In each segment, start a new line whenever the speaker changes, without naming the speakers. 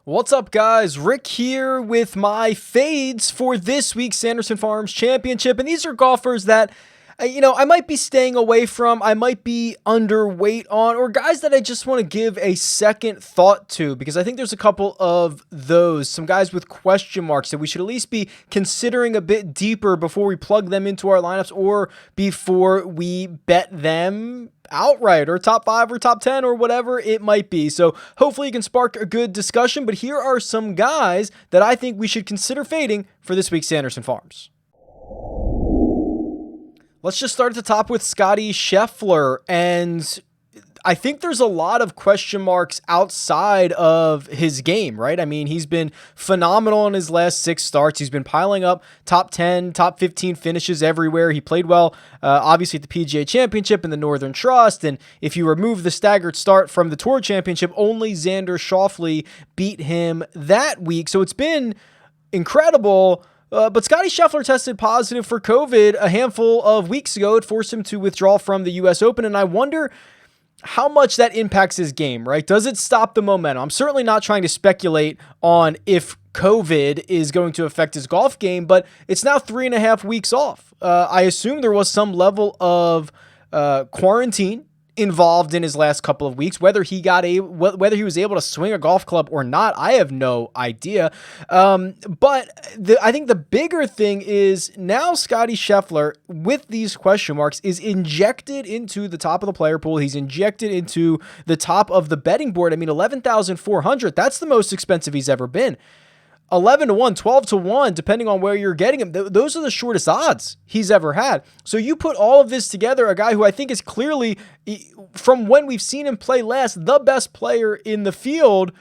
What's up, guys? Rick here with my fades for this week's Sanderson Farms Championship. And these are golfers that, I might be staying away from, I might be underweight on, or guys that I just want to give a second thought to, because I think there's a couple of those, some guys with question marks that we should at least be considering a bit deeper before we plug them into our lineups or before we bet them outright or top 5 or top 10 or whatever it might be. So hopefully you can spark a good discussion, but here are some guys that I think we should consider fading for this week's Sanderson Farms. Let's just start at the top with Scottie Scheffler, and I think there's a lot of question marks outside of his game, right? I mean, he's been phenomenal in his last 6 starts. He's been piling up top 10, top 15 finishes everywhere. He played well, obviously, at the PGA Championship and the Northern Trust. And if you remove the staggered start from the Tour Championship, only Xander Schauffele beat him that week. So it's been incredible. But Scottie Scheffler tested positive for COVID a handful of weeks ago. It forced him to withdraw from the U.S. Open. And I wonder how much that impacts his game, right? Does it stop the momentum? I'm certainly not trying to speculate on if COVID is going to affect his golf game, but it's now 3.5 weeks off. I assume there was some level of quarantine involved in his last couple of weeks. Whether he was able to swing a golf club or not, I have no idea. But I think the bigger thing is now Scottie Scheffler, with these question marks, is injected into the top of the player pool. He's injected into the top of the betting board. I mean, 11,400, that's the most expensive he's ever been. 11 to 1, 12 to 1, depending on where you're getting him. Those are the shortest odds he's ever had. So you put all of this together, a guy who I think is clearly, from when we've seen him play last, the best player in the field,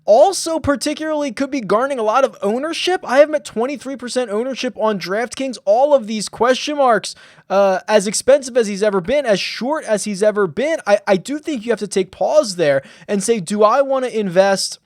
also particularly could be garnering a lot of ownership. I have him at 23% ownership on DraftKings. All of these question marks, as expensive as he's ever been, as short as he's ever been, I do think you have to take pause there and say, do I want to invest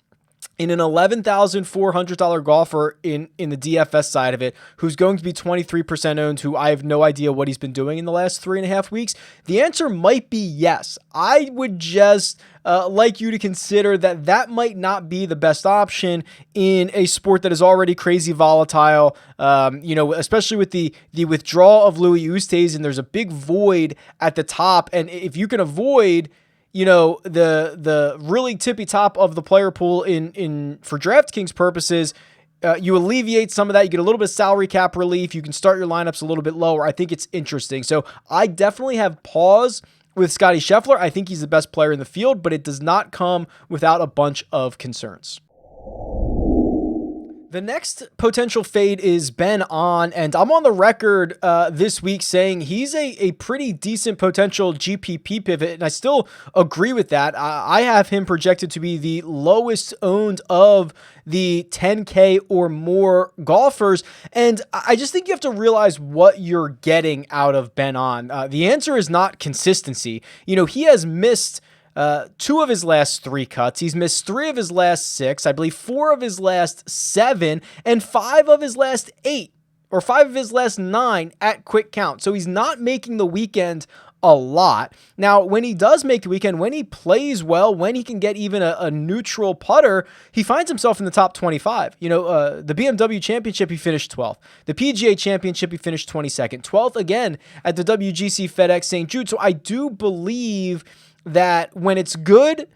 in an $11,400 golfer in the DFS side of it, who's going to be 23% owned, who I have no idea what he's been doing in the last 3.5 weeks? The answer might be yes. I would just like you to consider that might not be the best option in a sport that is already crazy volatile, especially with the withdrawal of Louis Oosthuizen. There's a big void at the top, and if you can avoid the really tippy top of the player pool in for DraftKings purposes, you alleviate some of that. You get a little bit of salary cap relief. You can start your lineups a little bit lower. I think it's interesting. So I definitely have pause with Scottie Scheffler. I think he's the best player in the field, but it does not come without a bunch of concerns. The next potential fade is Ben On, and I'm on the record this week saying he's a pretty decent potential GPP pivot, and I still agree with that. I have him projected to be the lowest owned of the 10K or more golfers, and I just think you have to realize what you're getting out of Ben On. The answer is not consistency. He has missed 2 of his last 3 cuts. He's missed 3 of his last 6, I believe 4 of his last 7, and 5 of his last 8, or 5 of his last 9 at quick count. So he's not making the weekend a lot. Now, when he does make the weekend, when he plays well, when he can get even a neutral putter, he finds himself in the top 25. The BMW Championship, he finished 12th. The PGA Championship, he finished 22nd. 12th again at the WGC FedEx St. Jude. So I do believe that when it's good,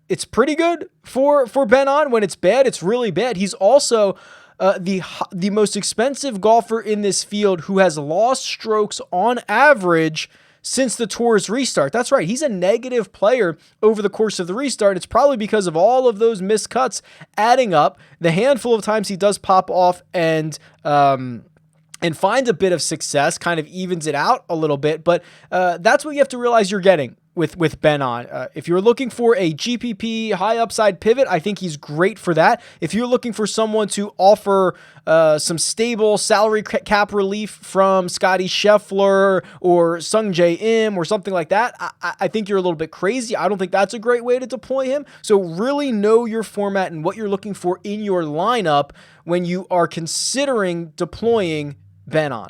it's pretty good for Ben On. When it's bad, it's really bad. He's also the most expensive golfer in this field who has lost strokes on average since the tour's restart. That's right. He's a negative player over the course of the restart. It's probably because of all of those missed cuts adding up. The handful of times he does pop off and finds a bit of success, kind of evens it out a little bit. But that's what you have to realize you're getting with Ben On. If you're looking for a GPP high upside pivot, I think he's great for that. If you're looking for someone to offer some stable salary cap relief from Scottie Scheffler or Sung Jae Im or something like that, I think you're a little bit crazy. I don't think that's a great way to deploy him. So really know your format and what you're looking for in your lineup when you are considering deploying Ben On.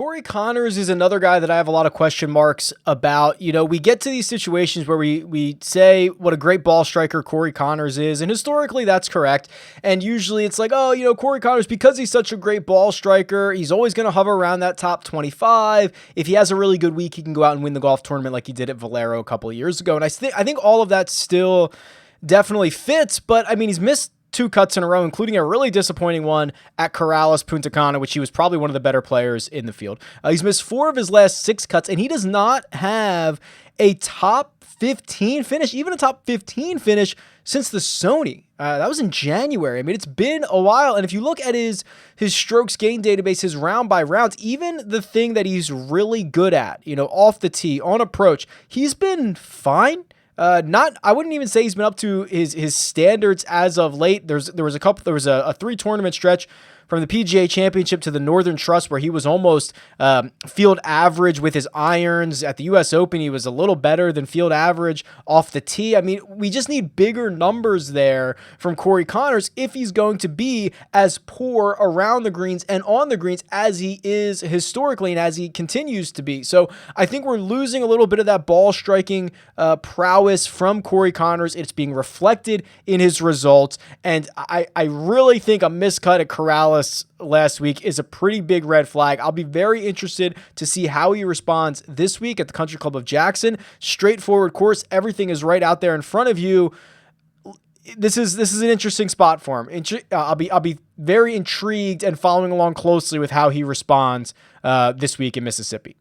Corey Conners is another guy that I have a lot of question marks about. You know, we get to these situations where we say what a great ball striker Corey Conners is, and historically that's correct. And usually it's like, oh, you know, Corey Conners, because he's such a great ball striker, he's always going to hover around that top 25. If he has a really good week, he can go out and win the golf tournament like he did at Valero a couple of years ago. And I think all of that still definitely fits, but I mean, he's missed 2 cuts in a row, including a really disappointing one at Corrales Punta Cana, which he was probably one of the better players in the field. He's missed 4 of his last 6 cuts, and he does not have a top 15 finish, even a top 15 finish since the Sony. That was in January. I mean, it's been a while, and if you look at his strokes gain database, his round by rounds, even the thing that he's really good at, you know, off the tee, on approach, he's been fine. I wouldn't even say he's been up to his standards as of late. There was a 3 tournament stretch from the PGA Championship to the Northern Trust where he was almost field average with his irons. At the U.S. Open, he was a little better than field average off the tee. I mean, we just need bigger numbers there from Corey Conners if he's going to be as poor around the greens and on the greens as he is historically and as he continues to be. So I think we're losing a little bit of that ball striking prowess from Corey Conners. It's being reflected in his results, and I really think a miscut at Corrales last week is a pretty big red flag. I'll be very interested to see how he responds this week at the Country Club of Jackson. Straightforward course. Everything is right out there in front of you. This is an interesting spot for him. I'll be very intrigued and following along closely with how he responds this week in Mississippi.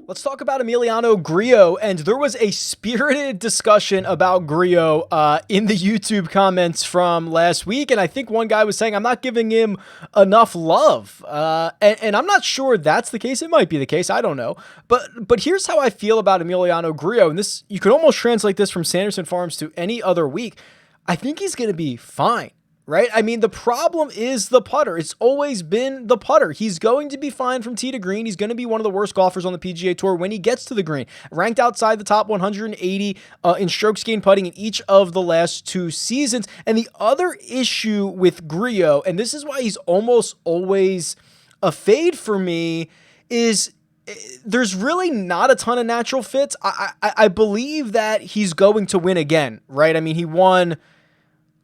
Let's talk about Emiliano Grillo, and there was a spirited discussion about Grillo in the YouTube comments from last week, and I think one guy was saying, I'm not giving him enough love, and I'm not sure that's the case. It might be the case. I don't know, but here's how I feel about Emiliano Grillo, and this, you could almost translate this from Sanderson Farms to any other week. I think he's going to be fine. Right? I mean, the problem is the putter. It's always been the putter. He's going to be fine from tee to green. He's going to be one of the worst golfers on the PGA Tour when he gets to the green. Ranked outside the top 180 in strokes gained putting in each of the last 2 seasons. And the other issue with Grillo, and this is why he's almost always a fade for me, is there's really not a ton of natural fits. I believe that he's going to win again, right? I mean, he won...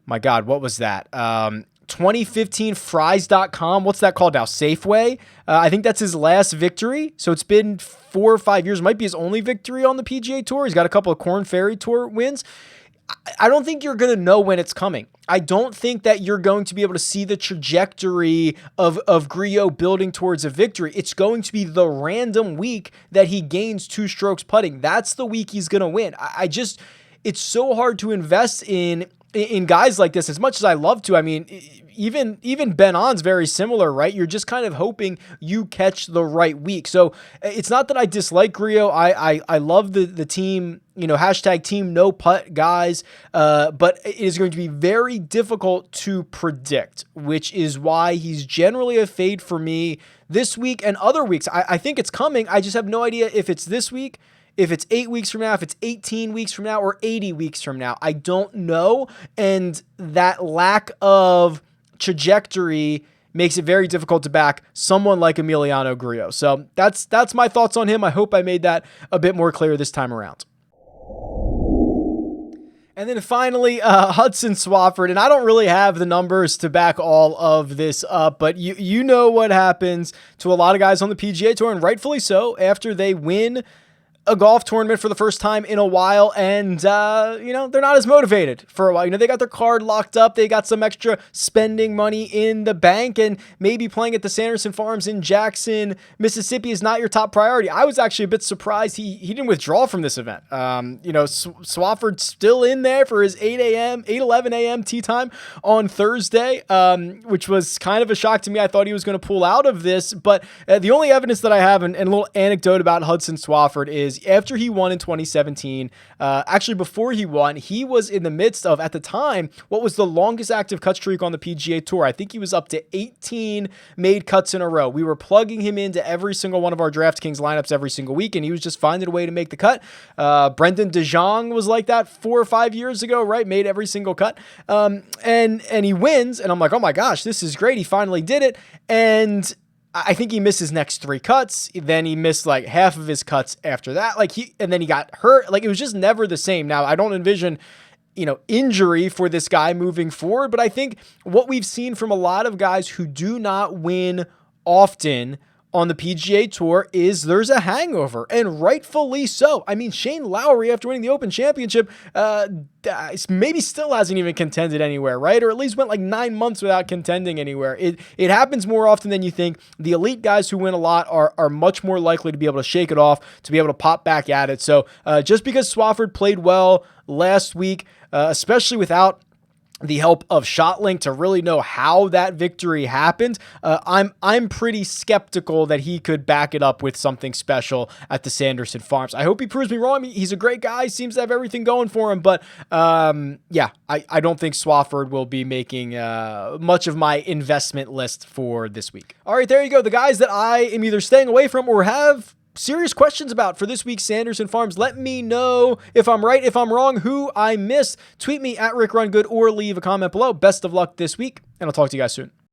My God, what was that? 2015 Fries.com. What's that called now? Safeway. I think that's his last victory. So it's been 4 or 5 years. Might be his only victory on the PGA Tour. He's got a couple of Korn Ferry Tour wins. I don't think you're going to know when it's coming. I don't think that you're going to be able to see the trajectory of Grillo building towards a victory. It's going to be the random week that he gains 2 strokes putting. That's the week he's going to win. It's so hard to invest in guys like this as much as I love to. I mean, even Ben On's very similar, right? You're just kind of hoping you catch the right week. So it's not that I dislike Grillo. I love the team, you know, hashtag team no putt guys. But it is going to be very difficult to predict, which is why he's generally a fade for me this week and other weeks. I think it's coming. I just have no idea if it's this week, if it's 8 weeks from now, if it's 18 weeks from now, or 80 weeks from now. I don't know. And that lack of trajectory makes it very difficult to back someone like Emiliano Grillo. So that's my thoughts on him. I hope I made that a bit more clear this time around. And then finally, Hudson Swafford, and I don't really have the numbers to back all of this up, but you know what happens to a lot of guys on the PGA Tour, and rightfully so, after they win a golf tournament for the first time in a while, and they're not as motivated for a while. They got their card locked up, they got some extra spending money in the bank, and maybe playing at the Sanderson Farms in Jackson, Mississippi is not your top priority. I was actually a bit surprised he didn't withdraw from this event. Swafford's still in there for his 8:11 a.m. tee time on Thursday, which was kind of a shock to me. I thought he was going to pull out of this, but the only evidence that I have, and a little anecdote about Hudson Swafford, is after he won in 2017, actually before he won, he was in the midst of, at the time, what was the longest active cut streak on the PGA Tour. I think he was up to 18 made cuts in a row. We were plugging him into every single one of our DraftKings lineups every single week, and he was just finding a way to make the cut. Brendan DeJong was like that 4 or 5 years ago, right? Made every single cut. And he wins, and I'm like, oh my gosh, this is great. He finally did it. And I think he missed his next 3 cuts. Then he missed like half of his cuts after that. And then he got hurt. Like, it was just never the same. Now, I don't envision, injury for this guy moving forward, but I think what we've seen from a lot of guys who do not win often on the PGA Tour is there's a hangover, and rightfully so. I mean, Shane Lowry, after winning the Open Championship, maybe still hasn't even contended anywhere, right? Or at least went like 9 months without contending anywhere. It happens more often than you think. The elite guys who win a lot are much more likely to be able to shake it off, to be able to pop back at it. So just because Swafford played well last week, especially without the help of ShotLink to really know how that victory happened, I'm pretty skeptical that he could back it up with something special at the Sanderson Farms. I hope he proves me wrong. I mean, he's a great guy, seems to have everything going for him, but I don't think Swafford will be making much of my investment list for this week. All right, there you go. The guys that I am either staying away from or have serious questions about for this week's Sanderson Farms. Let me know if I'm right, if I'm wrong, who I missed. Tweet me at RickRunGood or leave a comment below. Best of luck this week, and I'll talk to you guys soon.